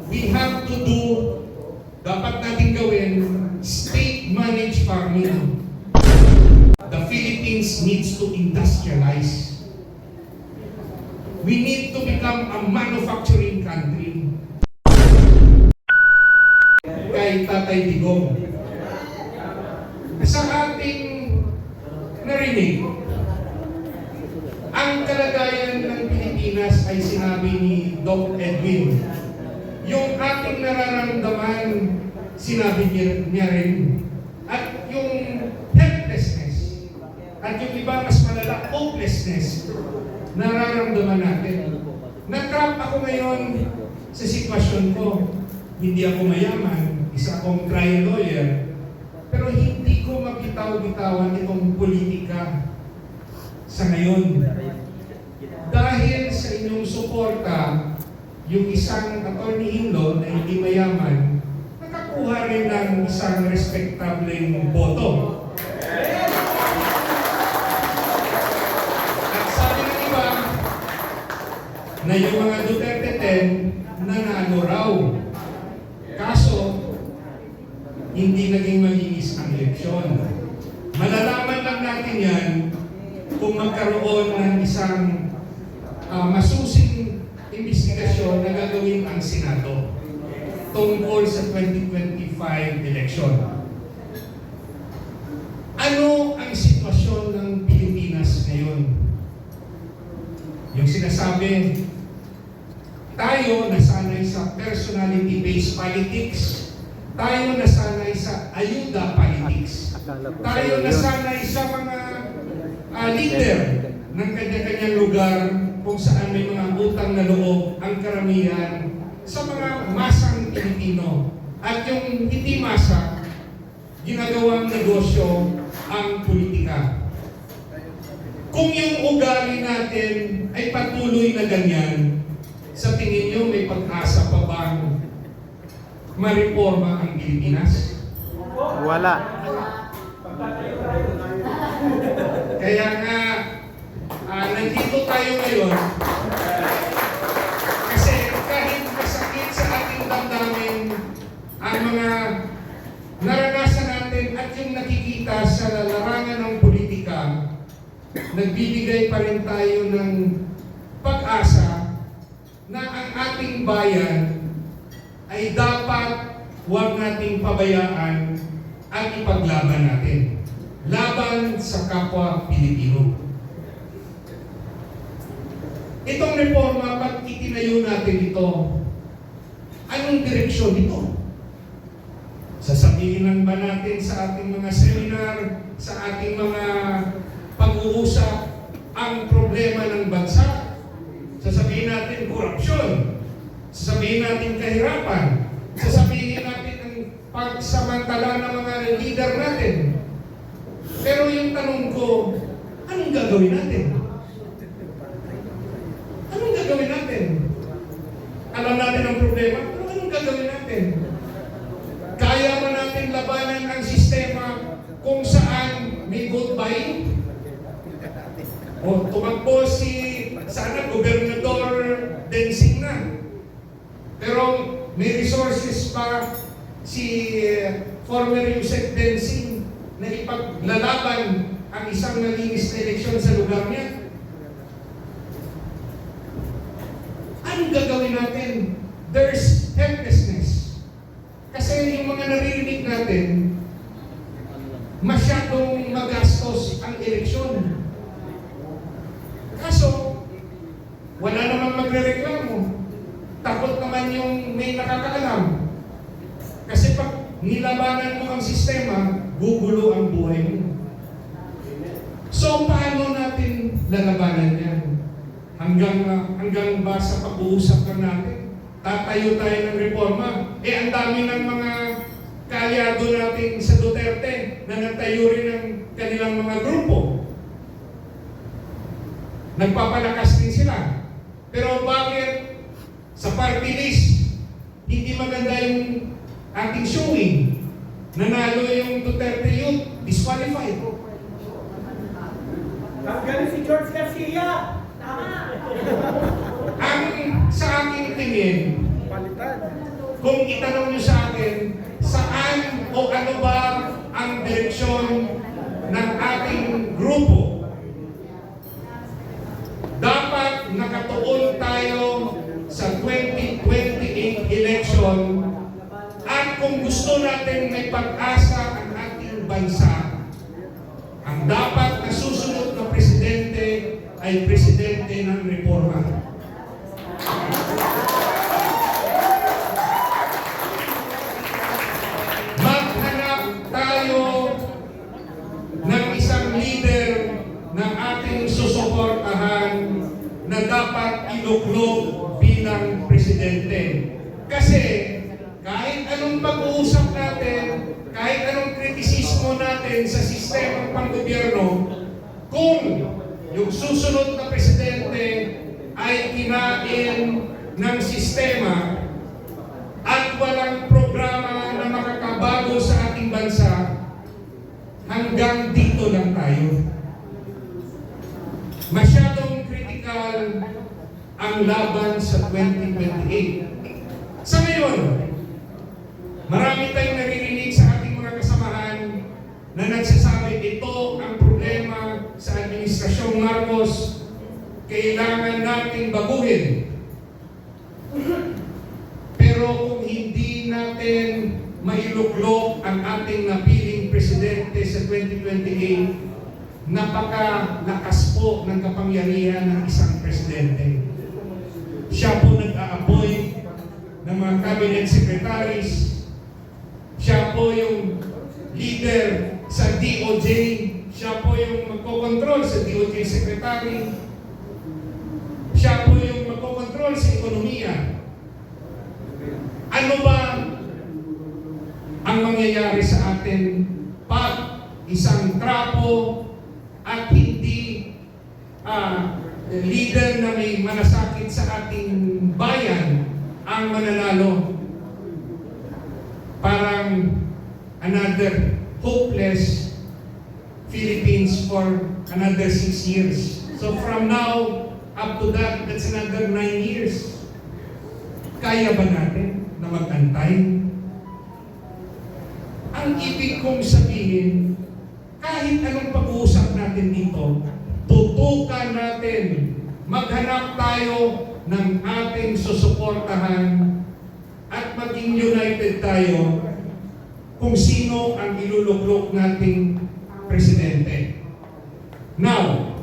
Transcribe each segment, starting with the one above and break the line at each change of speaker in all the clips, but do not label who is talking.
we have to do, dapat natin gawin, state-managed farming. The Philippines needs to industrialize. We need to become a manufacturing country. Kay Tatay Digong, sa ating narinig, ang kalagayan ng Pilipinas ay sinabi ni Doc Edwin. Yung ating nararamdaman, sinabi niya rin. At yung helplessness, at yung iba mas malala, hopelessness, nararamdaman natin. Na-trap ako ngayon sa sitwasyon ko. Hindi ako mayaman, isa akong trial lawyer, pero hindi ko mabitaw-bitawan itong politika sa ngayon. Dahil sa inyong suporta, yung isang attorney-in-law na hindi mayaman, nakakuha rin ng isang respectableng boto. At sabi ng iba, na yung mga Duterte 10, nanalo raw. Kaso, hindi naging malinis ang eleksyon. Malalaman lang natin yan kung magkaroon ng isang masusing investigasyon na gagawin ang Senado tungkol sa 2025 election. Ano ang sitwasyon ng Pilipinas ngayon? Yung sinasabi, tayo nasanay sa personality-based politics. Tayo nasanay sa ayuda politics. Tayo nasanay sa mga leader ng kanya-kanyang lugar kung saan may mga utang na loob ang karamihan sa mga masang Pilipino. At yung hindi masa, ginagawang negosyo ang politika. Kung yung ugali natin ay patuloy na ganyan, sa tingin nyo may pag-asa pa bang ma-reforma ang Pilipinas?
Wala.
Kaya nga, nandito tayo ngayon kasi kahit masakit sa ating damdamin ang mga naranasan natin at yung nakikita sa larangan ng politika, nagbibigay pa rin tayo ng pag-asa na ang ating bayan ay dapat huwag nating pabayaan at ipaglaban natin. Laban sa kapwa Pilipino. Itong reforma, pag itinayo natin ito, anong direksyon nito? Sasabihin lang ba natin sa ating mga seminar, sa ating mga pag-uusap, ang problema ng bansa? Sasabihin natin korupsyon, sasabihin natin kahirapan, sasabihin natin ang pagsamantala ng mga leader natin. Pero yung tanong ko, anong gagawin natin? Anong gagawin natin? Alam natin ang problema, pero anong gagawin natin? Kaya ba natin labanan ang sistema kung saan may good buying? O tumakbo si sana Gobernador Densing na. Pero may resources pa si former Yusek Densing na ipaglalaban ang isang nalinis na eleksyon sa lugar niya. Anong gagawin natin? There's helplessness. Kasi yung mga naririnig natin, masyadong magastos ang eleksyon. Kaso, wala namang magre-reklamo. Takot naman yung may nakakaalam. Kasi pag nilabanan mo ang sistema, gugulo ang buhay mo. So, paano natin lalabanan yan? Hanggang ba sa pag-uusap lang natin? Tatayo tayo ng reforma. Ang dami ng mga kaalyado natin sa Duterte na nagtayo rin ng kanilang mga grupo. Nagpapalakas din sila. Pero bakit sa party list, hindi maganda yung ating showing? Nanalo yung Duterte Youth, disqualified.
Galing si George Garcia. Tama.
Ang sa aking tingin,
Palitan.
kung itanong niyo sa akin, saan o ano ba ang direksyon ng ating grupo? Dapat nakatuon tayo sa 2028 election at kung gusto natin may pag-asa ang ating bansa, ang dapat na susunod na presidente ay presidente ng reforma. Maghanap tayo ng isang leader na ating susuportahan na dapat iluklog bilang presidente. Kasi kahit anong pag-uusap natin, kahit anong kritisismo natin sa sistemang panggobyerno, kung yung susunod na presidente ay kinain ng sistema at walang programa na makakabago sa ating bansa, hanggang dito lang tayo. Masyadong critical ang laban sa 2028. Sa ngayon, marami tayong naririnig sa ating mga kasamahan na nagsasabi ito ang problema sa Administrasyong Marcos, kailangan nating baguhin. Pero kung hindi natin mailuklog ang ating napiling presidente sa 2028, napakalakas po ng kapangyarihan ng isang presidente. Siya po nag-a-appoint ng mga cabinet secretaries. Siya po yung leader sa DOJ. Siya po yung magkocontrol sa DOJ secretary. Siya po yung magkocontrol sa ekonomiya. Ano ba ang mangyayari sa atin pag isang trapo at hindi leader na may malasakit sa ating bayan ang mananalo? Parang another hopeless Philippines for another 6 years. So from now up to that, that's another 9 years. Kaya ba natin na mag-antay? Ang ibig kong sabihin, kahit anong pag-uusap natin dito, tutukan natin, maghanap tayo ng ating susuportahan at maging united tayo kung sino ang iluluklok nating presidente. Now,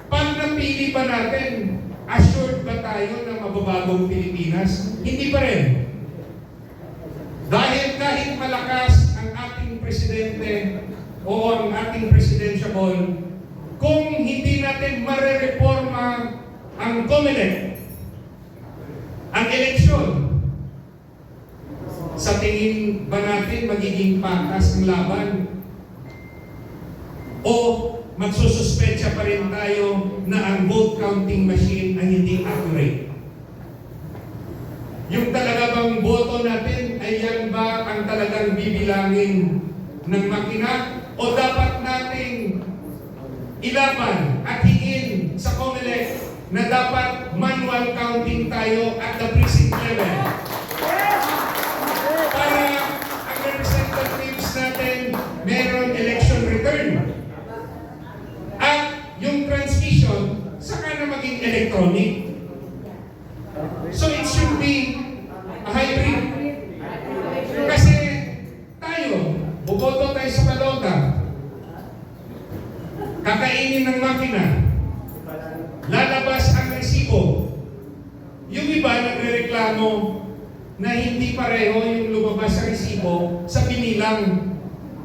pag napili ba natin, assured ba tayo ng mababagong Pilipinas? Hindi pa rin. Dahil kahit malakas ang ating presidente o ang ating presidentiable, kung hindi natin marereforma ang COMELEC, ang eleksyon, sa tingin ba natin magiging patas ang laban? O magsususpecha pa rin tayo na ang vote counting machine ay hindi accurate? Yung talaga bang boto natin ay yan ba ang talagang bibilangin ng makina? O dapat nating ilaban at hingin sa COMELEC na dapat manual counting tayo at the precinct level? Para ang representatives natin meron election return. At yung transmission, saka na maging electronic. So it should be a hybrid. Kasi tayo, buboto tayo sa balota, kakainin ng makina, lalabas ang resibo. Yung iba nagrereklamo na hindi pareho yung lumabas sa resibo sa binilang.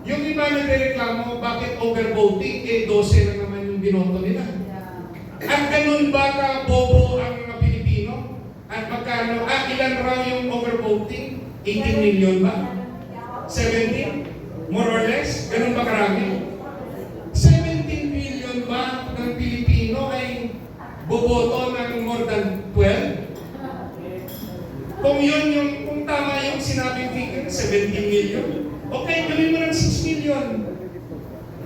Yung iba nagrereklamo, bakit overvoting? 12 na naman yung binoto nila. At ganun ba ka bobo ang mga Pilipino? At magkano? Ilan raw yung overvoting? 18 million ba? 17? More or less? Ganun ba karami? 17 million ba ng Pilipino ay boboto ng more than 12? Kung yun yung, kung tama yung sinabing figure, 17 million, okay, gawin mo ng 6 million.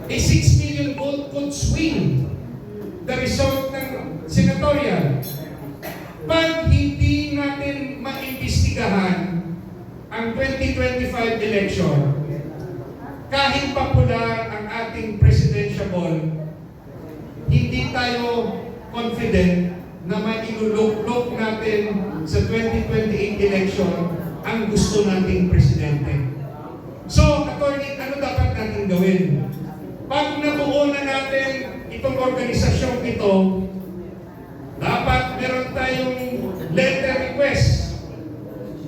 6 million vote could swing the result ng senatorial. Pag hindi natin maimbestigahan ang 2025 election, kahit popular ang ating presidential, hindi tayo confident na mailuluklok natin sa 2028 election ang gusto nating presidente. So, attorney, ano dapat natin gawin? Pag nabuo na natin itong organisasyong ito, dapat meron tayong letter request.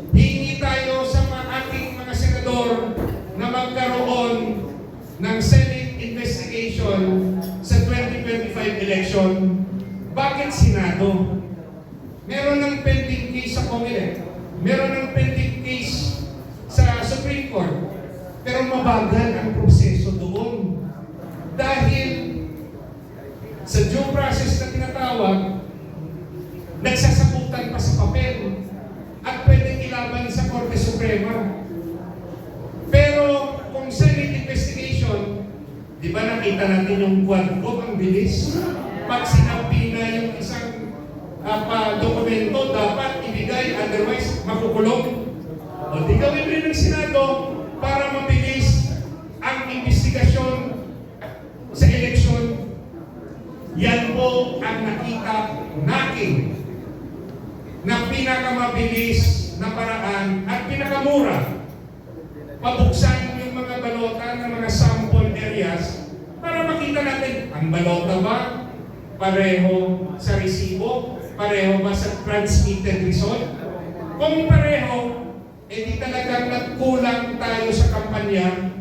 Hingi tayo sa ating mga senador na magkaroon ng Senate investigation sa 2025 election. Bakit Senado? Meron ng pending case sa Comelec. Meron ng pending case sa Supreme Court. Pero mabagal ang proseso doon. Dahil sa due process na tinatawag, nagsasabutan pa sa papel at pwedeng ilaban sa Korte Suprema. Pero kung Senate investigation, di ba nakita natin yung quadro, ang bilis? Pag sinabi na yung isang dokumento, dapat ibigay, otherwise makukulong. O di gawin rin ng Senado para mabilis ang investigasyon sa eleksyon. Yan po ang nakita natin na pinakamabilis na paraan at pinakamura. Pabuksan yung mga balota ng mga sample areas para makita natin ang balota ba pareho sa resibo, pareho ba sa transmitted result. Kung pareho, di talagang nagkulang tayo sa kampanya.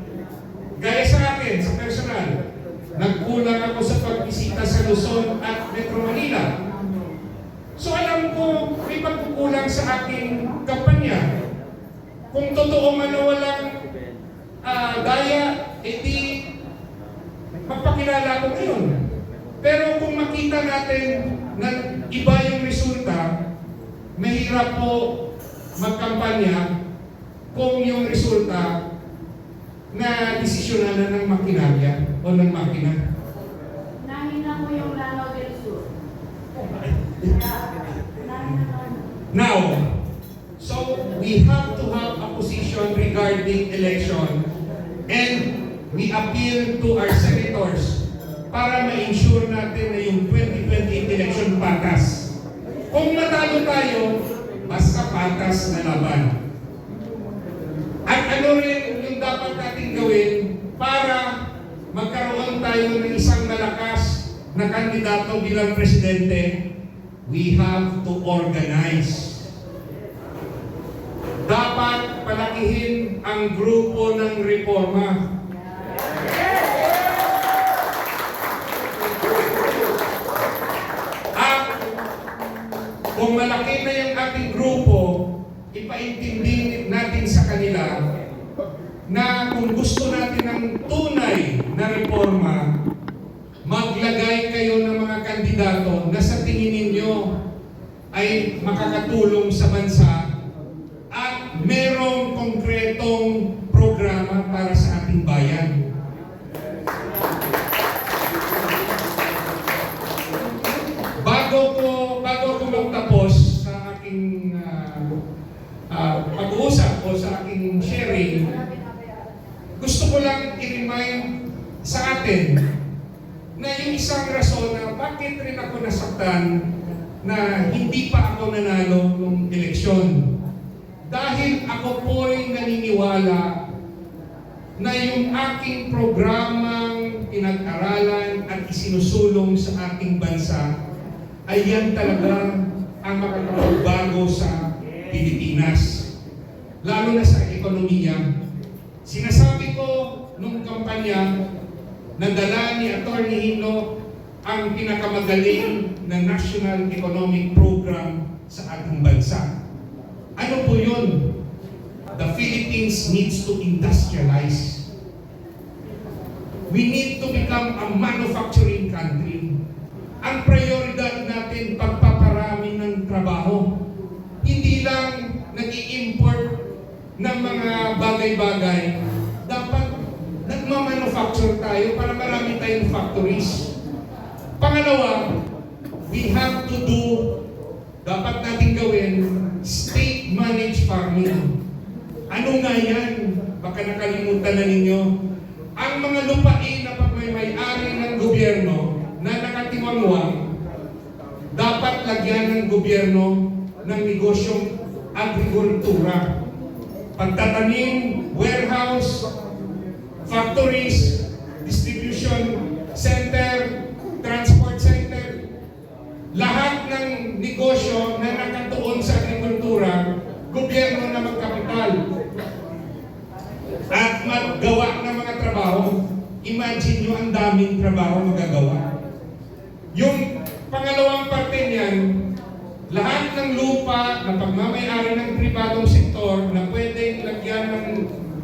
Gaya sa akin, sa personal, nagkulang ako sa pagbisita sa Luzon at Metro Manila. So alam ko, may pagkukulang sa aking kampanya. Kung totoo man na walang daya, di magpakilala ko ngayon. Pero kung makita natin na iba yung resulta, mahirap po magkampanya kung yung resulta na desisyonan na ng makinarya o ng makina.
Nahina mo yung Lanao del Sur.
Now, so we have to have a position regarding election, and we appeal to our senators para ma-ensure natin na yung 2028 election patas. Kung matalo tayo, basta patas na laban. At ano rin yung dapat natin gawin para magkaroon tayo ng isang malakas na kandidato bilang presidente? We have to organize. Dapat palakihin ang grupo ng reforma. At kung malaki na yung ating grupo, ipaintindi natin sa kanila na kung gusto natin ng tunay na reforma, maglagay kayo ng mga kandidato na sa tingin ninyo ay makakatulong sa bansa at merong konkretong programa para sa ating bayan. Bago ko magtapos sa aking pag-uusap o sa aking sharing, gusto ko lang i-remind sa atin na yung isang rason na bakit rin ako nasaktan na hindi pa ako nanalo ng eleksyon. Dahil ako po'y naniniwala na yung aking programang pinag-aralan at isinusulong sa ating bansa ay yan talaga ang makakapagbago sa Pilipinas. Lalo na sa ekonomiya. Sinasabi ko nung kampanya na dala ni Atty. Hino ang pinakamagaling na National Economic Program sa ating bansa. Ano po yun? The Philippines needs to industrialize. We need to become a manufacturing country. Ang prioridad natin pagpaparami ng trabaho. Hindi lang nag-i-import ng mga bagay-bagay. Dapat nagmamanufacture tayo para marami tayong factories. Pangalawa, we have to dapat natin gawin, state-managed farming. Ano nga yan? Baka nakalimutan na ninyo. Ang mga lupain na pagmay-ari ng gobyerno na nakatiwangwang, dapat lagyan ng gobyerno ng negosyong agrikultura. Pagtatanim, warehouse, factories, distribution center, transport center, lahat ng negosyo na nakatuon sa agrikultura, gobyerno na magkapital at maggawa ng mga trabaho. Imagine nyo ang daming trabaho magagawa. Yung pangalawang parte niyan, lahat ng lupa na pagmamayari ng pribadong sektor na pwedeng lagyan ng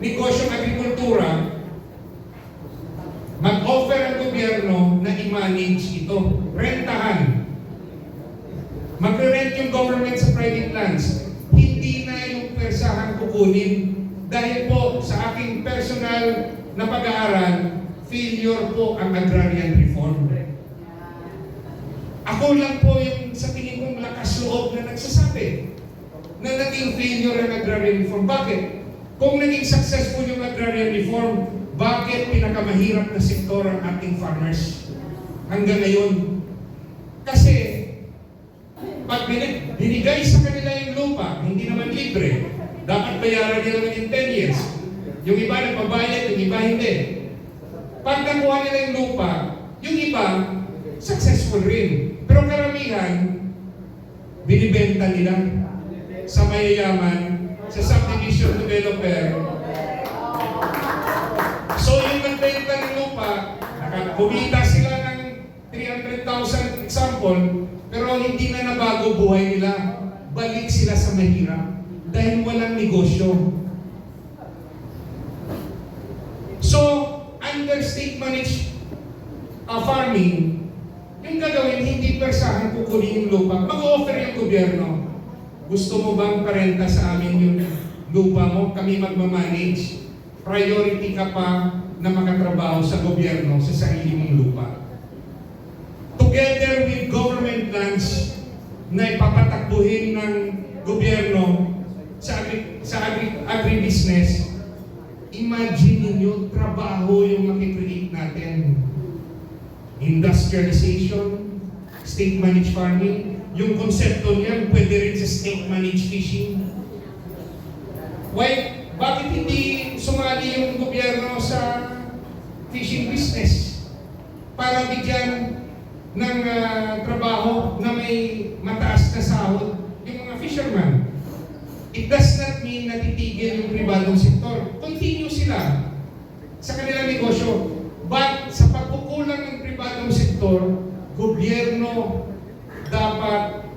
negosyong agrikultura, mag-offer ang gobyerno na i-manage ito. Rentahan. Magre-rent yung government sa private lands. Hindi na yung persahan kukunin. Dahil po sa aking personal na pag-aaral, failure po ang agrarian reform. Ako lang po yung sa tingin kong lakas loob na nagsasabi na naging failure ang agrarian reform. Bakit? Kung naging successful yung agrarian reform, bakit pinakamahirap na sektor ang ating farmers hanggang ngayon? Kasi pag binigay sa kanila yung lupa, hindi naman libre, dapat bayaran nila within 10 years. Yung iba nagbabayad, yung iba hindi. Pag nakuha nila yung lupa, yung iba successful rin. Pero karamihan, binibenta nila sa mayayaman, sa subdivision developer. So yung nagbenta ng lupa, kumita sila ng 300,000 example, pero hindi na nabago buhay nila. Balik sila sa mahirap dahil walang negosyo. So, under state managed farming, yung gagawin, hindi persahan kukunin yung lupa. Mag-offer yung gobyerno. Gusto mo bang parenta sa amin yung lupa mo? Kami magmamanage. Priority ka pa na makatrabaho sa gobyerno sa sarili mong lupa. Together with government lands na ipapatakbuhin ng gobyerno sa agribusiness, imagine ninyo, trabaho yung makikreate natin. Industrialization, state-managed farming, yung konsepto niyan pwede rin sa state-managed fishing. Why? Bakit hindi sumali yung gobyerno sa fishing business para bigyan ng trabaho na may mataas na sahod yung mga fishermen? It does not mean na titigil yung pribadong sektor. Continue sila sa kanilang negosyo. But sa pagkukulang ng pribadong sektor, gobyerno dapat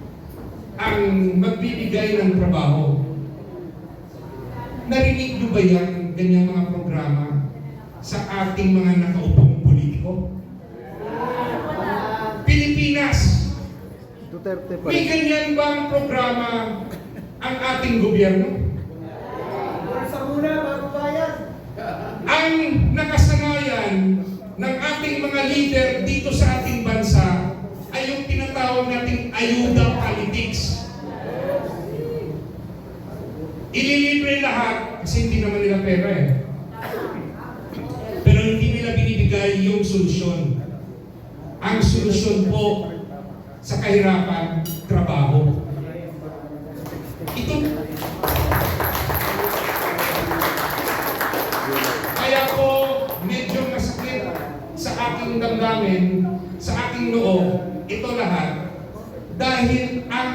ang magbibigay ng trabaho. Narinig niyo ba yan, ganyang mga programa sa ating mga nakaupong politiko? Pilipinas,
Duterte pa
may
rin.
ganyan bang programa ang ating gobyerno?
Sa muna, bago bayan.
Ang nakasanayan ng ating mga leader dito sa ating bansa ay yung tinatawag nating ayuda politics. Ililibre lahat kasi hindi naman nila pera eh. Pero hindi nila binibigay yung solusyon. Ang solusyon po sa kahirapan, trabaho. Ito. Kaya po, medyo masakit sa aking damdamin, sa aking noo, ito lahat. Dahil ang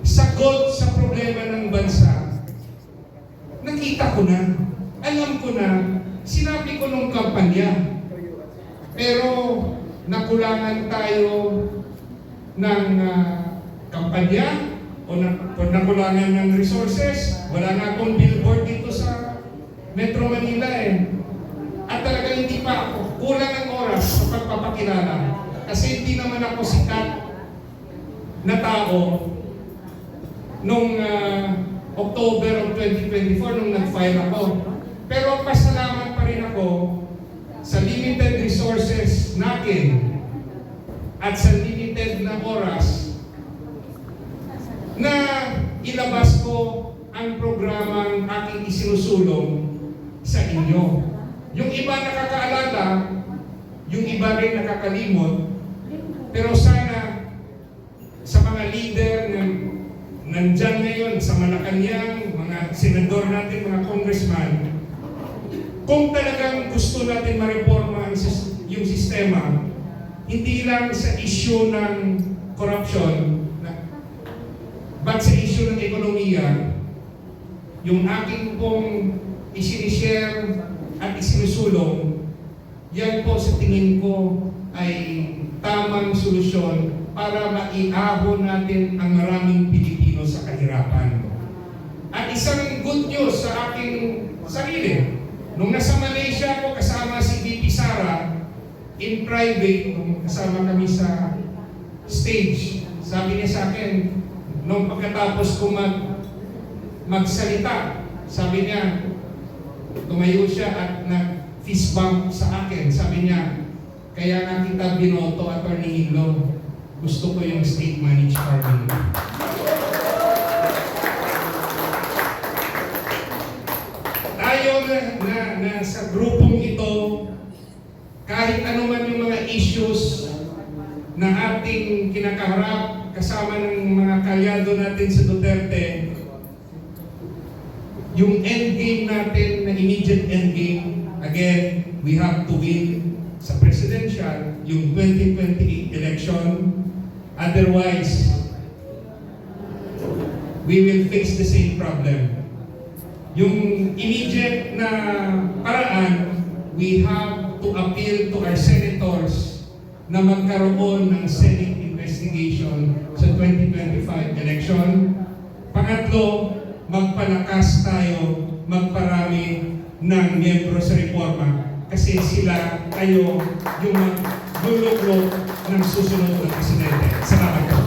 sagot sa problema ng bansa, nakita ko na, alam ko na, sinabi ko nung kampanya. Pero nakulangan tayo ng kampanya o nakulangan ng resources. Wala na akong billboard dito sa Metro Manila eh. At talaga hindi pa ako, kulang ang oras sa pagpapakilala. Kasi hindi naman ako sikat na tao nung October of 2024 nung nag-file ako. Pero pasalamat pa rin ako sa limited resources natin at sa limited na oras na ilabas ko ang programang aking isinusulong sa inyo. Yung iba nakakaalala, yung iba rin nakakalimot, pero sana sa mga leader na nandyan ngayon sa Malacanang, mga senador natin, mga congressman, kung talagang gusto natin mareforma yung sistema, hindi lang sa issue ng corruption, but sa issue ng ekonomiya, yung aking pong isinishare at isinusulong, yan po sa tingin ko ay tamang solusyon para maiahon natin ang maraming Pilipino sa kahirapan. At isang good news sa aking sarili, nung nasa Malaysia ako kasama si VP Sara, in private, nung kasama kami sa stage, sabi niya sa akin, nung pagkatapos ko magsalita, sabi niya, tumayo siya at nag-fist bump sa akin. Sabi niya, kaya nga kita binoto, Attorney Hinlo, gusto ko yung state managed farming. Tayo na sa grupong ito, kahit anuman yung mga issues na ating kinakaharap kasama ng mga kalyado natin sa Duterte, yung endgame natin na immediate endgame, again, we have to win sa presidential, yung 2028 election. Otherwise, we will face the same problem. Yung immediate na paraan, we have to appeal to our senators na magkaroon ng Senate investigation sa 2025 election. Pangatlo, magpalakas tayo, magparami ng miyembro sa reforma kasi sila, kayo, yung magluluklok ng susunod na presidente. Salamat po.